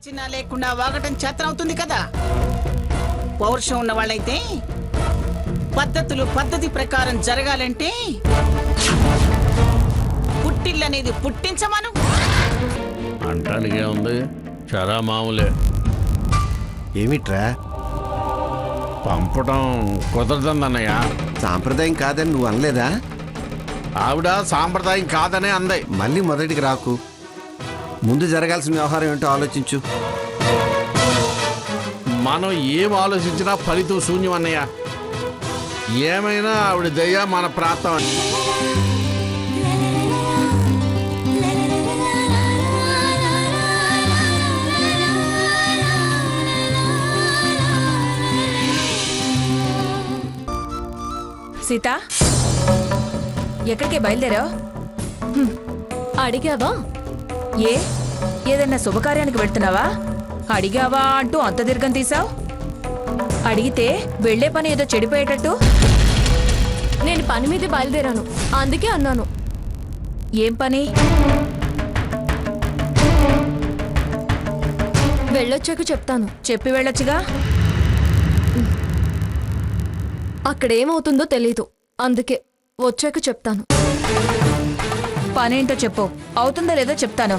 చిన్న లేకుండా వాగటం చేతనవుతుంది కదా. పౌరుషం ఉన్న వాళ్ళైతే పద్ధతులు పద్ధతి ప్రకారం జరగాలంటే పుట్టిల్లనేది పుట్టించమను. అంటానికి ఏముంది, చరా మామూలే. ఏమిట్రా? పంపటం కుదరదందన్నయ్య. సాంప్రదాయం కాదని నువ్వు అనలేదా? ఆవిడ సాంప్రదాయం కాదనే అంది. మళ్ళీ మొదటికి రాకు. ముందు జరగాల్సిన వ్యవహారం ఏంటో ఆలోచించు. మనం ఏం ఆలోచించినా ఫలితం శూన్యం అన్నయ్య. ఏమైనా ఆవిడ దయ మన ప్రాంతం. సీత, ఎక్కడికి బయలుదేరావు? అడిగావా? ఏదన్నా శుభకార్యానికి వెళ్తున్నావా? అడిగావా అంటూ అంత దీర్ఘం తీసావు. అడిగితే వెళ్లే పని ఏదో చెడిపోయేటట్టు. నేను పని మీద బయలుదేరాను, అందుకే అన్నాను. ఏం పని? వెళ్ళొచ్చాక చెప్తాను. చెప్పి వెళ్ళొచ్చుగా. అక్కడేమవుతుందో తెలీదు, అందుకే వచ్చాక చెప్తాను. పనేంటో చెప్పు, అవుతుందో లేదో చెప్తాను.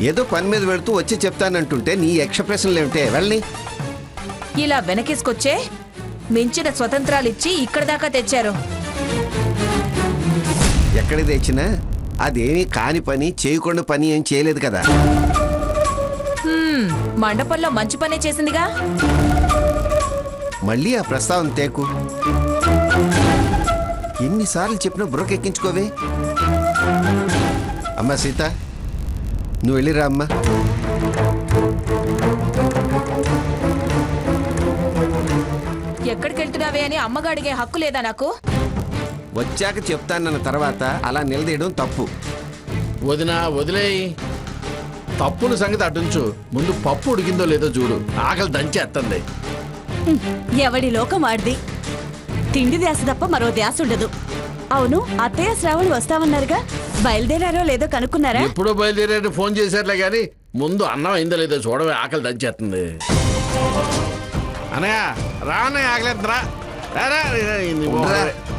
ఏదో పని మీద వెళుతూ వచ్చి చెప్తానంటుంటే నీ యక్ష ప్రశ్నలు ఏమిటే? వెళ్ళని ఇలా వెనకేసుకొచ్చే మించిన స్వతంత్రాలిచ్చి ఇక్కడ దాకా తెచ్చారు. ఎక్కడికి తెచ్చినా అదేమీ కాని పని, చేయకుండా పని ఏం చేయలేదు కదా. మండపంలో మంచి పనే చేసిందిగా. మళ్ళీ ఆ ప్రస్తావన తేకు. ఎన్నిసార్లు చెప్పినా బుర్రకెక్కించుకోవే. అమ్మా సీత, నువ్వు వెళ్ళిరా అమ్మా. ఎక్కడికి వెళ్తున్నావే అని అమ్మగా అడిగే హక్కు లేదా నాకు? వచ్చాక చెప్తానన్న తర్వాత అలా నిలదీయడం తప్పు. వదినా వదిలేయి. తప్పుల సంగతి అటుంచు, ముందు పప్పు ఉడికిందో లేదో చూడు. ఆకలి దంచేస్తుంది. ఎవడి లోకం వాడిది. తిండి ధ్యాస తప్ప మరో ధ్యాస ఉండదు. అవును, అత్తయ్య శ్రావణి వస్తామన్నారుగా, బయలుదేరారో లేదో కనుక్కున్నారా? ఎప్పుడో బయలుదేరేది ఫోన్ చేశారులే గాని ముందు అన్నం అయిందో లేదో చూడవే. ఆకలి దంచేస్తుంది. అనయా రానే ఆకలేస్తుందిరా.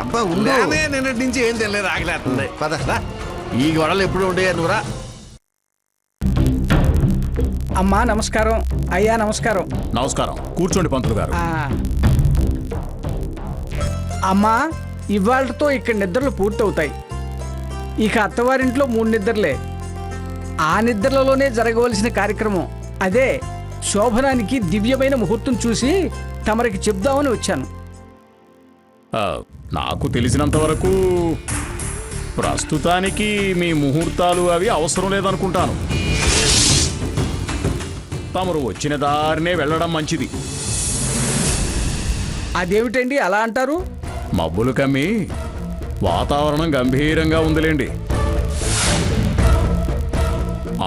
అబ్బా ఉండు. నిన్నటి నుంచి ఏం తెలియదు, ఆకలేస్తుంది. పద. ఈ గొడవలు ఎప్పుడు ఉండేయా నువ్వురా? అమ్మా నమస్కారం. అయ్యా నమస్కారం. నమస్కారం. కూర్చోండి పంతులు గారు. అమ్మా, ఇవాళతో ఇక్కడ నిద్రలు పూర్తవుతాయి. ఇక అత్తవారింట్లో 3 నిద్రలే. ఆ నిద్రలలోనే జరగవలసిన కార్యక్రమం అదే. శోభనానికి దివ్యమైన ముహూర్తం చూసి తమరికి చెప్దామని వచ్చాను. నాకు తెలిసినంత వరకు ప్రస్తుతానికి మీ ముహూర్తాలు అవి అవసరం లేదనుకుంటాను. తమరు వచ్చిన దారినే వెళ్ళడం మంచిది. అదేమిటండి అలా అంటారు? మబ్బులు కమ్మి వాతావరణం గంభీరంగా ఉందిలేండి,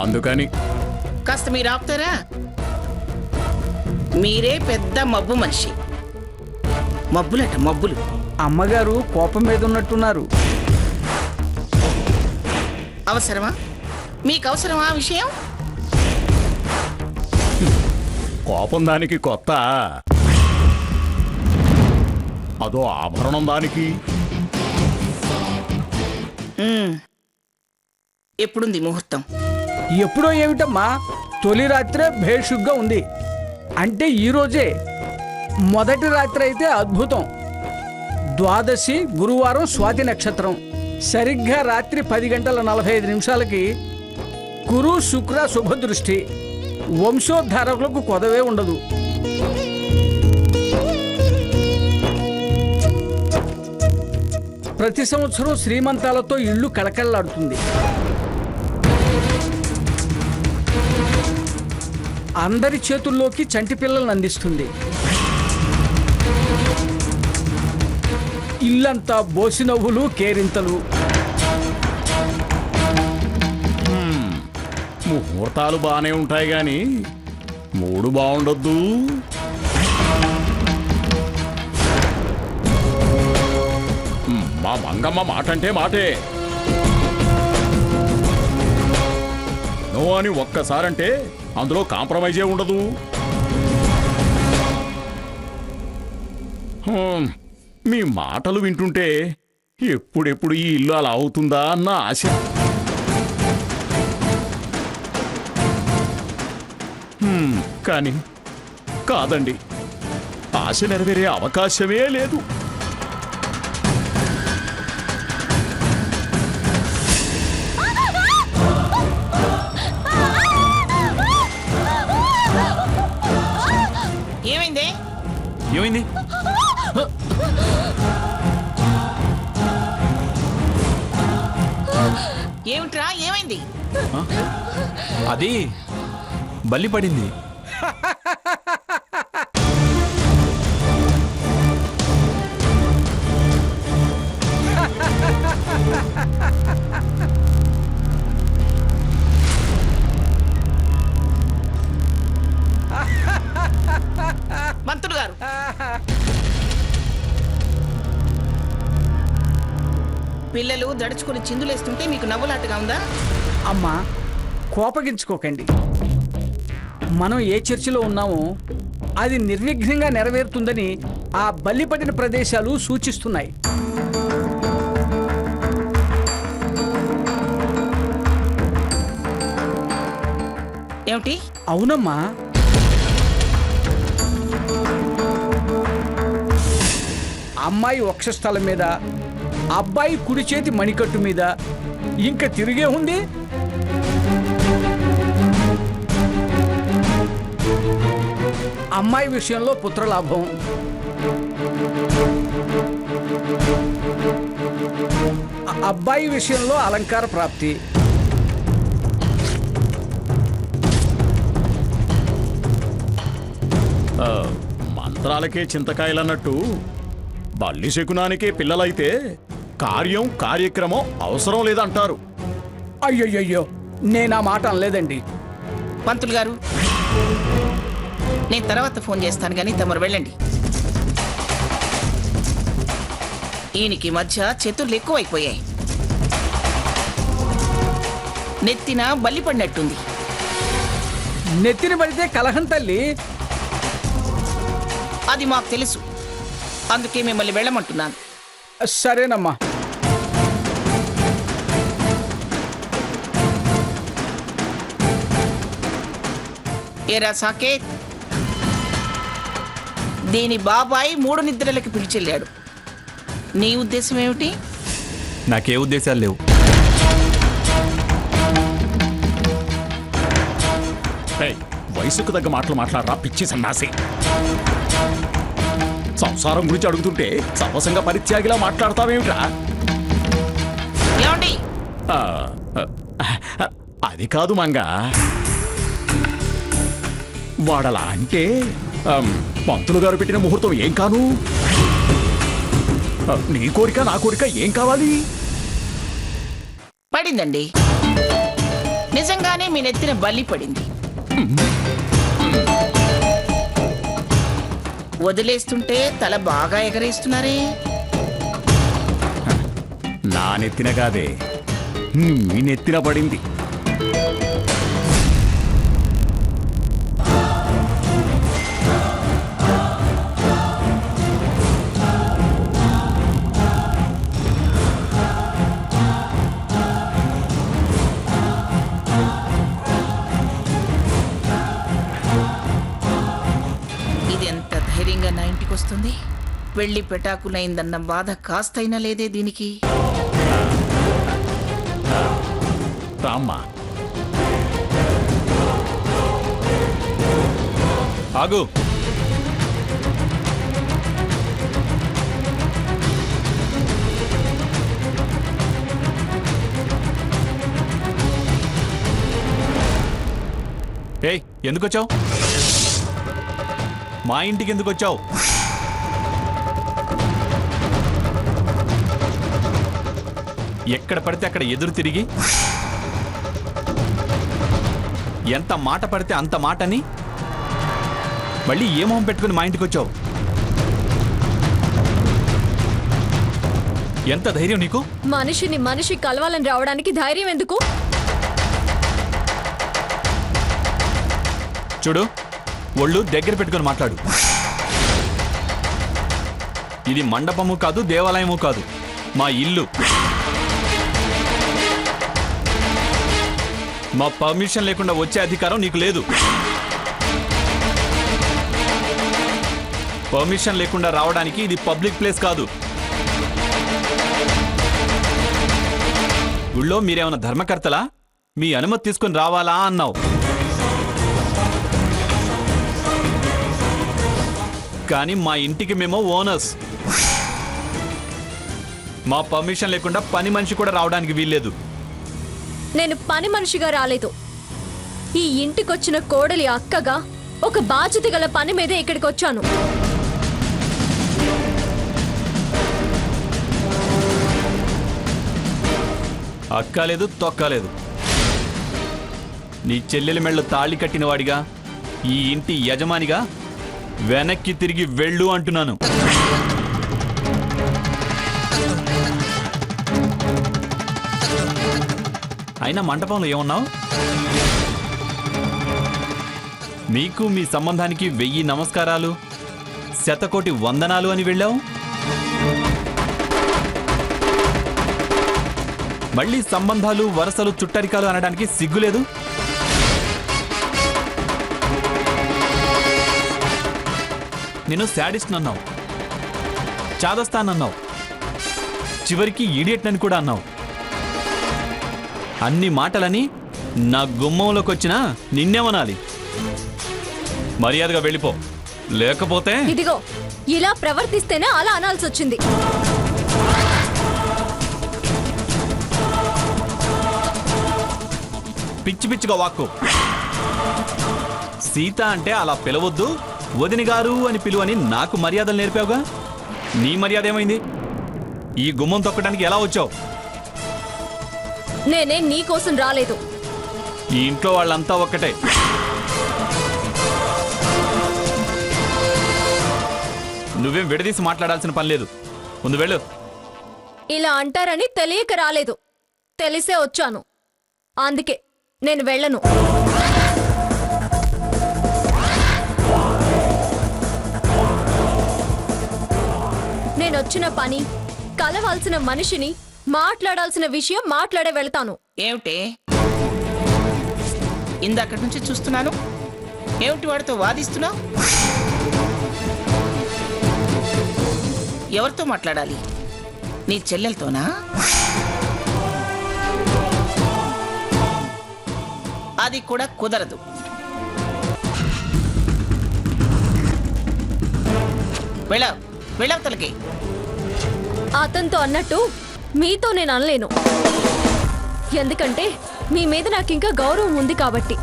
అందుకని. కాస్త మీరు ఆపుతారా? మీరే పెద్ద మబ్బు మనిషి. మబ్బులట మబ్బులు. అమ్మగారు కోపం మీద ఉన్నట్టున్నారు. అవసరమా? మీకు అవసరమా ఆ విషయం? కోపం దానికి కొత్త, అదో ఆభరణం దానికి. ఎప్పుడుంది ముహూర్తం? ఎప్పుడో ఏమిటమ్మా, తొలి రాత్రే భేషుగ్గా ఉంది. అంటే ఈ రోజే. మొదటి రాత్రి అయితే అద్భుతం. ద్వాదశి గురువారం స్వాతి నక్షత్రం. సరిగ్గా రాత్రి 10:45 గురు శుక్ర శుభదృష్టి. వంశోద్ధారకులకు కొదవే ఉండదు. ప్రతి సంవత్సరం శ్రీమంతాలతో ఇల్లు కళకళలాడుతుంది. అందరి చేతుల్లోకి చంటి పిల్లలను అందిస్తుంది. ఇల్లంతా బోసినవ్వులు, కేరింతలు. ముహూర్తాలు బాగానే ఉంటాయి గాని మూడు బాగుండొద్దు. మా మంగమ్మ మాట అంటే మాటే. నువ్వు అని ఒక్కసారంటే అందులో కాంప్రమైజే ఉండదు. మీ మాటలు వింటుంటే ఎప్పుడెప్పుడు ఈ ఇల్లు అలా అవుతుందా అన్న ఆశ. కానీ కాదండి, ఆశ నెరవేరే అవకాశమే లేదు. ఏమైంది? ఏమైంది? ఏమిట్రా ఏమైంది? అది బల్లి పడింది. మంత్రులు గారు, పిల్లలు దడుచుకుని చిందులేస్తుంటే మీకు నవ్వులాటగా ఉందా? అమ్మా, కోపగించుకోకండి. మనం ఏ చర్చిలో ఉన్నామో అది నిర్విఘ్నంగా నెరవేరుతుందని ఆ బలిపడిన ప్రదేశాలు సూచిస్తున్నాయి. ఏమిటి? అవునమ్మా. అమ్మాయి వక్షస్థలం మీద, అబ్బాయి కుడి చేతి మణికట్టు మీద ఇంకా తిరిగే ఉంది. అమ్మాయి విషయంలో పుత్రలాభం, అబ్బాయి విషయంలో అలంకార ప్రాప్తి. మంత్రాలకే చింతకాయలన్నట్టు బల్లి శకునానికే పిల్లలైతే కార్యం కార్యక్రమం అవసరం లేదంటారు. అయ్యయ్యో, నేనా మాట అనలేదండి. పంతులు గారు, నేను తర్వాత ఫోన్ చేస్తాను కానీ తమరు వెళ్ళండి. ఈయనకి మధ్య చేతులు ఎక్కువైపోయాయి. నెత్తిన బల్లి పడినట్టుంది. నెత్తిన పడితే కలహం తల్లి. అది మాకు తెలుసు, అందుకే మిమ్మల్ని వెళ్ళమంటున్నాను. సరేనమ్మా. ఏరా సాకేత్, దీని బాబాయ్ 3 నిద్రలకి పిలిచెళ్ళాడు. నీ ఉద్దేశం ఏమిటి? నాకే ఉద్దేశాలు లేవు. వయసుకు తగ్గ మాటలు మాట్లాడరా పిచ్చి సన్నాసి. సంసారం గురించి అడుగుతుంటే సర్వసంగా పరిత్యాగిలా మాట్లాడతావేమిట్రా? ఏమండి? అది కాదు మంగా, వాడలా అంటే పంతులు గారు పెట్టిన ముహూర్తం ఏం కాను? నీ కోరిక నా కోరిక ఏం కావాలి? పడిందండి, నిజంగానే మీ నెత్తిన బల్లి పడింది. వదిలేస్తుంటే తల బాగా ఎగరేస్తున్నారే. నా నెత్తిన కాదే, నీ నెత్తిన పడింది. ఇది ఎంత ధైర్యంగా నా ఇంటికి వస్తుంది? వెళ్ళి పెటాకులైందన్న బాధ కాస్తైనా లేదే దీనికి. రామ్మా. ఆగు. ఏయ్, ఎందుకు వచ్చావు? మా ఇంటికి ఎందుకు వచ్చావు? ఎక్కడ పడితే అక్కడ ఎదురు తిరిగి ఎంత మాట పడితే అంత మాటని మళ్ళీ ఏ మొహం పెట్టుకుని మా ఇంటికి వచ్చావు? ఎంత ధైర్యం నీకు? మనిషిని మనిషి కలవాలని రావడానికి ధైర్యం ఎందుకు? చూడు, ఒళ్ళు దగ్గర పెట్టుకొని మాట్లాడు. ఇది మండపము కాదు, దేవాలయము కాదు, మా ఇల్లు. మా పర్మిషన్ లేకుండా వచ్చే అధికారం నీకు లేదు. పర్మిషన్ లేకుండా రావడానికి ఇది పబ్లిక్ ప్లేస్ కాదు. గుళ్ళో మీరేమన్నా ధర్మకర్తలా? మీ అనుమతి తీసుకుని రావాలా అన్నావు. కానీ మా ఇంటికి మేము ఓనర్స్. మా పర్మిషన్ లేకుండా పని మనిషి కూడా రావడానికి వీల్లేదు. నేను పని మనిషిగా రాలేదు. ఈ ఇంటికొచ్చిన కోడలి అక్కగా ఒక బాధ్యత గల పని మీదే ఇక్కడికి వచ్చాను. అక్కలేదు, తొక్కలేదు. నీ చెల్లెలి మెళ్ళు తాళి కట్టిన వాడిగా, ఈ ఇంటి యజమానిగా వెనక్కి తిరిగి వెళ్ళు అంటున్నాను. అయినా మంటపంలో ఏమన్నావు? మీకు మీ సంబంధానికి 1000 నమస్కారాలు, 100 కోటి వందనాలు అని వెళ్ళావు. మళ్ళీ సంబంధాలు, వరసలు, చుట్టరికాలు అనడానికి సిగ్గులేదు. నేను శాడిస్ట్ అన్నావు, చాదస్తానన్నావు, చివరికి ఈడియట్ అని కూడా అన్నావు. అన్ని మాటలని నా గుమ్మంలోకి వచ్చినా నిన్నేమనాలి? మర్యాదగా వెళ్ళిపో, లేకపోతే ఇదిగో ఇలా ప్రవర్తిస్తేనే అలా అనాల్సి వచ్చింది. పిచ్చి పిచ్చిగా వాక్కు. సీత అంటే అలా పిలవద్దు, వదిని గారు అని పిలువని నాకు మర్యాదలు నేర్పావుగా. నీ మర్యాద ఏమైంది? ఈ గుమ్మం తొక్కడానికి ఎలా వచ్చావు? నేనే నీ కోసం రాలేదు. ఈ ఇంట్లో వాళ్ళంతా ఒక్కటే. నువ్వేం విడదీసి మాట్లాడాల్సిన పని లేదు. ముందు వెళ్ళు. ఇలా అంటారని తెలియక రాలేదు, తెలిసే వచ్చాను. అందుకే నేను వెళ్ళను. నేనొచ్చిన పని, కలవాల్సిన మనిషిని, మాట్లాడాల్సిన విషయం మాట్లాడే వెళ్తాను. ఏమిటే ఇందాకటి నుంచి చూస్తున్నాను, ఏమిటి వాడితో వాదిస్తున్నావు? ఎవరితో మాట్లాడాలి? నీ చెల్లెలతోనా? అది కూడా కుదరదు. వెళ్ళావు, వెళ్ళవతలకి. అతనితో అన్నట్టు మీతో నేను అనలేను. ఎందుకంటే మీ మీద నాకు ఇంకా గౌరవం ఉంది కాబట్టి.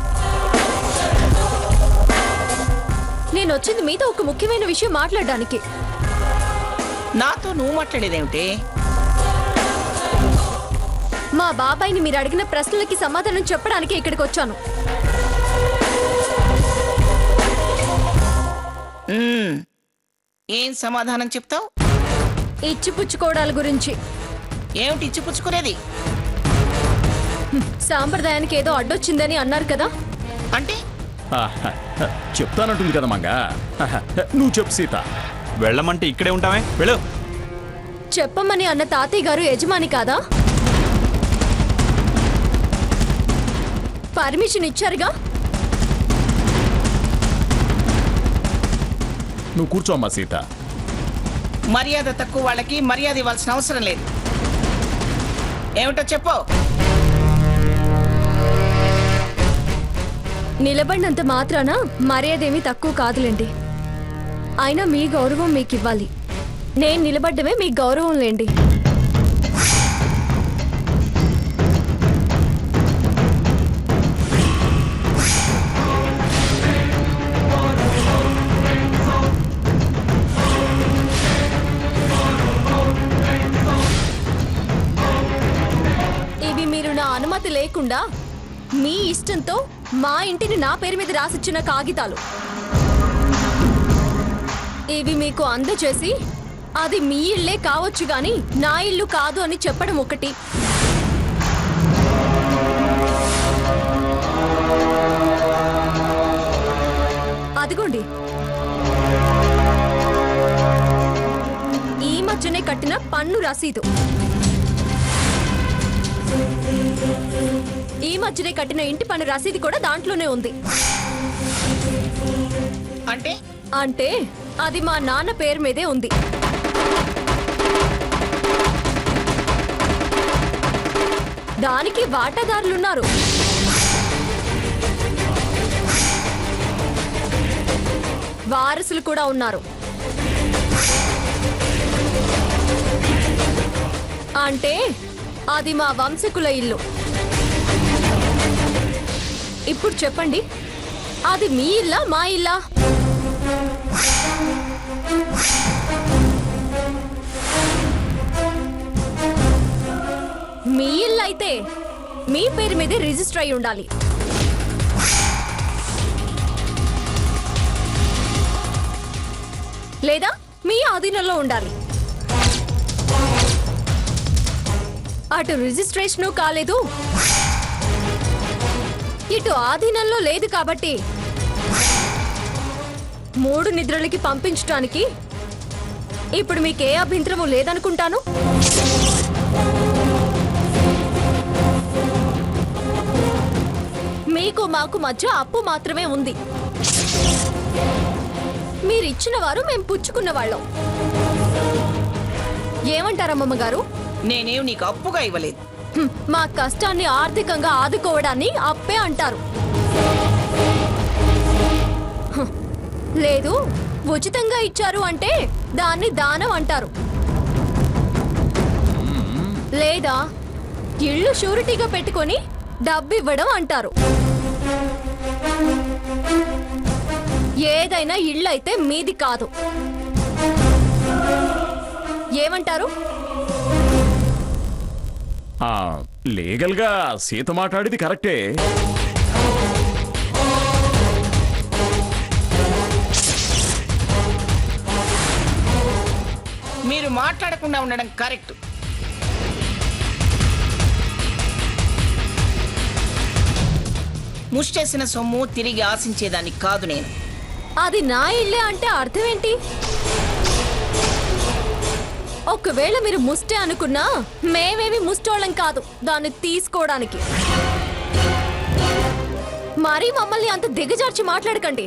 నేను వచ్చింది మీతో ఒక ముఖ్యమైన విషయం మాట్లాడడానికి. నాతో నువ్వు మాట్లాడేదేమిటి? మా బాబాయిని మీరు అడిగిన ప్రశ్నలకి సమాధానం చెప్పడానికి ఇక్కడికి వచ్చాను. ఏం సమాధానం చెప్తావు? ఇచ్చిపుచ్చుకోవడాల గురించి. ఏమిటి ఇచ్చిపుచ్చుకునేది? సాంప్రదాయానికి ఏదో అడ్డొచ్చిందని అన్నారు కదా. అంటే చెప్తానంటుంది కదా మంగా. నువ్వు చెప్పు సీత. వెళ్ళమంటే ఇక్కడే ఉంటామే, వెళ్ళు. చెప్పమని అన్న తాతయ్య గారు యజమాని కాదా? పర్మిషన్ ఇచ్చారుగా. నువ్వు కూర్చోమ్మా సీత. మర్యాద తక్కువ వాళ్ళకి మర్యాద ఇవ్వాల్సిన అవసరం లేదు. ఏమిటో చెప్పు. నిలబడినంత మాత్రాన మర్యాదేమీ తక్కువ కాదులేండి. అయినా మీ గౌరవం మీకు ఇవ్వాలి. నేను నిలబడ్డమే మీ గౌరవం లేండి. ఇవి మీరు నా అనుమతి లేకుండా మీ ఇష్టంతో మా ఇంటిని నా పేరు మీద రాసిచ్చిన కాగితాలు. ఇవి మీకు అందచేసి అది మీ ఇల్లే కావచ్చు గాని నా ఇల్లు కాదు అని చెప్పడం ఒకటి. అదిగోండి, ఈ మధ్యనే కట్టిన పన్ను రసీదు. ఈ మధ్యనే కట్టిన ఇంటి పన్ను రసీదు కూడా దాంట్లోనే ఉంది. అంటే అంటే అది మా నాన్న పేరు మీదే ఉంది. దానికి వాటాదారులున్నారు. వారసులు కూడా ఉన్నారు. అంటే అది మా వంశకుల ఇల్లు. ఇప్పుడు చెప్పండి, అది మీ ఇల్లా మా ఇల్లా? మీ ఇల్లు అయితే మీ పేరు మీదే రిజిస్టర్ అయి ఉండాలి. లేదా మీ ఆధీనంలో ఉండాలి. అటు రిజిస్ట్రేషను కాలేదు, ఇటు ఆధీనంలో లేదు. కాబట్టి 3 నిద్రలకి పంపించడానికి ఇప్పుడు మీకే అభ్యంతరము లేదనుకుంటాను. మీకు మాకు మధ్య అప్పు మాత్రమే ఉంది. మీరిచ్చిన వారు మేము పుచ్చుకున్న వాళ్ళం. ఏమంటారమ్మమ్మ గారు? నేనేం నీకు అప్పుగా ఇవ్వలేదు. మా కష్టాన్ని ఆర్థికంగా ఆదుకోవడాన్ని అప్పే అంటారు. లేదు, ఉచితంగా ఇచ్చారు అంటే దాన్ని దానం అంటారు. లేదా ఇళ్ళు షూరిటీగా పెట్టుకొని డబ్బు ఇవ్వడం అంటారు. ఏదైనా ఇళ్ళు అయితే మీది కాదు. ఏమంటారు? లీగల్గా సీత మాట్లాడేది కరెక్టే. మీరు మాట్లాడకుండా ఉండడం కరెక్ట్. ముష్టేసిన సొమ్ము తిరిగి ఆశించేదాన్ని కాదు నేను. అది నా ఇల్లే అంటే అర్థం ఏంటి? ఒకవేళ మీరు ముష్టే అనుకున్నా మేమేమి ముష్టోళ్ళం కాదు దాన్ని తీసుకోవడానికి. మరీ మమ్మల్ని అంత దిగజార్చి మాట్లాడకండి.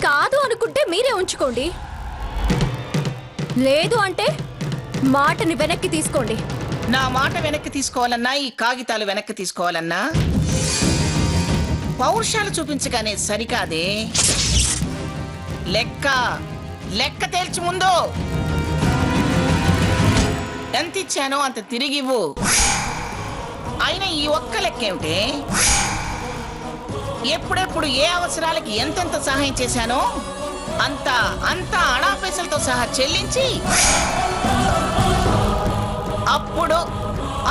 కాదు అనుకుంటే మీరే ఉంచుకోండి, లేదు అంటే మాటని వెనక్కి తీసుకోండి. నా మాట వెనక్కి తీసుకోవాలన్నా, ఈ కాగితాలు వెనక్కి తీసుకోవాలన్నా పౌరుషాలు చూపించగానే సరికాదే. లెక్క తేల్చి ముందు ఎంత ఇచ్చానో అంత తిరిగివ్వు. అయినా ఈ ఒక్క లెక్కేమిటే? ఎప్పుడెప్పుడు ఏ అవసరాలకి ఎంతెంత సహాయం చేశానో అంతా అనా పైసలతో సహా చెల్లించి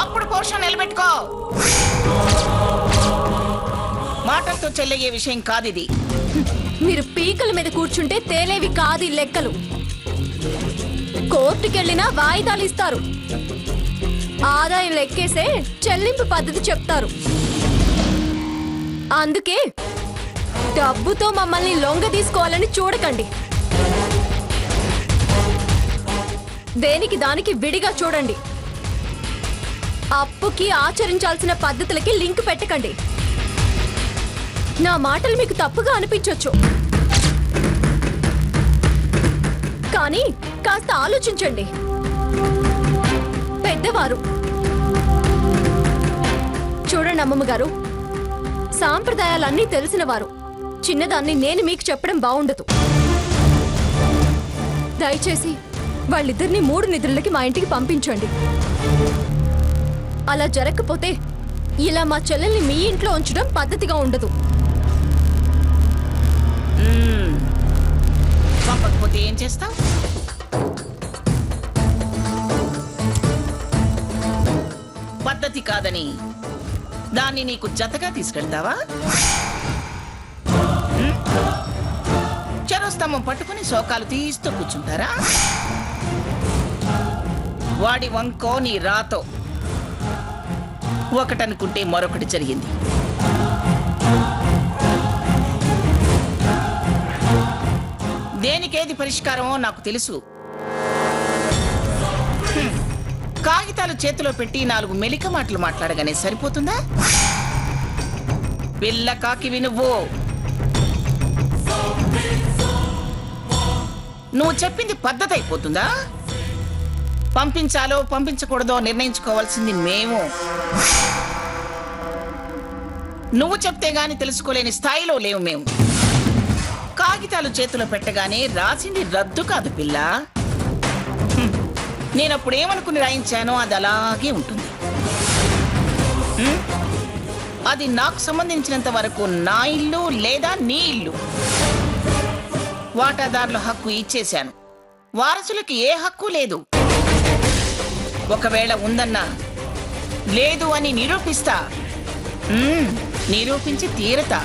అప్పుడు పోర్షన్ నిలబెట్టుకో. మాటలతో చెల్లయ్యే విషయం కాదిది. మీరు పీకల మీద కూర్చుంటే తేలేవి కాదు ఈ లెక్కలు. కోర్టుకెళ్ళినా వాయిదాలు ఇస్తారు. ఆదాయం లెక్కేసే చెల్లింపు పద్ధతి చెప్తారు. అందుకే డబ్బుతో మమ్మల్ని లొంగ తీసుకోవాలని చూడకండి. దేనికి దానికి విడిగా చూడండి. అప్పుకి ఆచరించాల్సిన పద్ధతులకి లింక్ పెట్టకండి. నా మాటలు మీకు తప్పుగా అనిపించొచ్చు, కానీ కాస్త ఆలోచించండి. పెద్దవారు చూడండి అమ్మమ్మ గారు, సాంప్రదాయాలన్నీ తెలిసినవారు. చిన్నదాన్ని నేను మీకు చెప్పడం బాగుండదు. దయచేసి వాళ్ళిద్దరిని 3 నిద్రలకి మా ఇంటికి పంపించండి. అలా జరగకపోతే ఇలా మా చెల్లెల్ని మీ ఇంట్లో ఉంచడం పద్ధతిగా ఉండదు. పంపకపోతే ఏం చేస్తావు? పద్ధతి కాదని దాన్ని నీకు జతగా తీసుకెళ్తావా? చెరో స్తంభం పట్టుకుని శోకాలు తీస్తూ కూర్చుంటారా? వాడి వంకో నీ రాతో ఒకటనుకుంటే మరొకటి జరిగింది. దీనికేది పరిష్కారమో నాకు తెలుసు. కాగితాలు చేతిలో పెట్టి 4 మెలిక మాటలు మాట్లాడగానే సరిపోతుందా? పిల్ల కాకివి నువ్వు చెప్పింది పద్ధతి అయిపోతుందా? పంపించాలో పంపించకూడదో నిర్ణయించుకోవాల్సింది మేము. నువ్వు చెప్తే గాని తెలుసుకోలేని స్థాయిలో లేవు మేము. కాగితాలు చేతిలో పెట్టగానే రాసింది రద్దు కాదు పిల్ల. నేనప్పుడు ఏమనుకుని రాయించానో అది అలాగే ఉంటుంది. అది నాకు సంబంధించినంత వరకు నా ఇల్లు లేదా నీ ఇల్లు. వాటాదారుల హక్కు ఇచ్చేశాను. వారసులకి ఏ హక్కు లేదు. ఒకవేళ ఉందన్నా లేదు అని నిరూపిస్తా. నిరూపించి తీరతా.